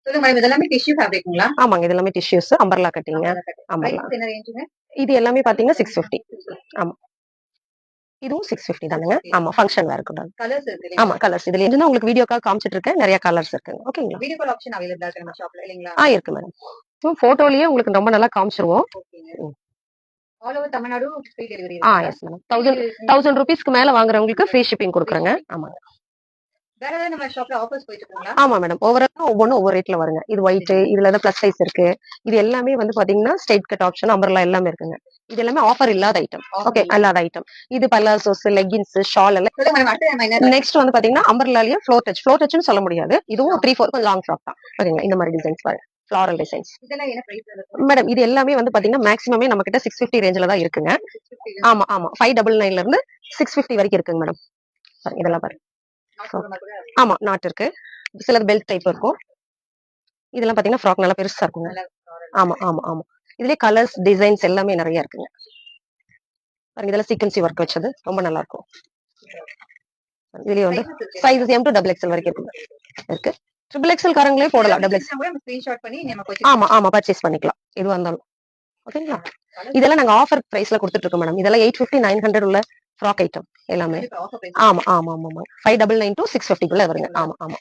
சொல்லுங்க மேடம், இதெல்லாமே டிஷ்யூ ஃபேப்ரிக்ங்களா? ஆமாங்க, இது எல்லாமே டிஷ்யூஸ், அம்பர்லா கட்டிங்க. அம்பர்லா பிரைஸ் என்ன ரேஞ்சுங்க? இது எல்லாமே பாத்தீங்கன்னா 650. ஆமா, இதுவும் 650 தானுங்க. ஆமா, ஃபங்க்ஷன் வேர் கூட. கலர்ஸ் இருக்கு ஆமா, இல்லைங்களா? கலர்ஸ் இதுல இருந்து உங்களுக்கு வீடியோக்காக காமிச்சிட்டு இருக்கேன். நிறைய கலர்ஸ் இருக்குங்க. ஓகேங்களா? வீடியோ கால் ஆப்ஷன் அவைலபிளா இருக்கு நம்ம ஷாப்ல இல்லைங்களா? இருக்கு மேடம். போட்டோலயே உங்களுக்கு ரொம்ப நல்லா காமிச்சிருவோம். ஓகேங்க. All over Tamil Nadu free delivery yes madam. 1000 ரூபீஸ்க்கு மேல வாங்குறவங்களுக்கு ஃப்ரீ ஷிப்பிங் கொடுக்குறேங்க. ஆமாங்க. வேற ஏதாவது நம்ம ஷாப்ல ஆஃபர்ஸ் போயிட்டு இருக்குங்களா? ஆமா மேடம், ஒவ்வொன்றும் ஒவ்வொரு ரேட்ல வருங்க. இது ஒயிட், இதுல தான் பிளஸ் சைஸ் இருக்கு. இது எல்லாமே வந்து பாத்தீங்கன்னா ஸ்ட்ரைட் கட் ஆப்ஷன், அம்பர்லா எல்லாமே இருக்குங்க. இது எல்லாமே ஆஃபர் இல்லாத ஐட்டம். ஓகே, இல்லாத ஐட்டம். இது பல்லாசோஸ், லெகின்ஸ், ஷால் எல்லாம். நெக்ஸ்ட் வந்து பாத்தீங்கன்னா அம்பர்லாலயே ஃப்ளோர் டச்னு சொல்ல முடியாது. இதுவும் 3/4 கொஞ்சம் லாங் ஃப்ராக் தான். ஓகேங்களா? இந்த மாதிரி டிசைன்ஸ் பாருங்க, ஃபிளாரல் டிசைன்ஸ். மேடம் இது எல்லாமே வந்து பாத்தீங்கன்னா மேக்ஸிமமே நம்ம கிட்ட 650 ரேஞ்சில தான் இருக்குங்க. ஆமா ஆமா, 599ல இருந்து 650 வரைக்கும் இருக்குங்க மேடம். இதெல்லாம் பாருங்க. ஆமா, நாட் இருக்கு. சிலது பெல்ட் டைப் இருக்கும். இதெல்லாம் பாத்தீங்கன்னா ஃப்ராக் நல்லா பெருசா இருக்குங்க. ஆமா ஆமா ஆமா, இதுலயே கலர்ஸ், டிசைன்ஸ் எல்லாமே நிறைய இருக்குங்க. பாருங்க, இதெல்லாம் சீக்வன்சி ஒர்க் வச்சது ரொம்ப நல்லா இருக்கும். இதுலயே வந்து சைஸ் M to XXL வரைக்கும் இருக்கு. XXL காரங்களே போடலாம். ஆமா ஆமா, பர்ச்சேஸ் பண்ணிக்கலாம் எதுவா இருந்தாலும். ஓகேங்களா? இதெல்லாம் நாங்க ஆஃபர் பிரைஸ்ல கொடுத்துட்டு இருக்கோம் மேடம். இதெல்லாம் 850, 900 உள்ள ஃப்ராக் ஐட்டம் எல்லாமே. ஆமா ஆமா ஆமா, 599 to 650 குள்ள வருங்க. ஆமா ஆமா.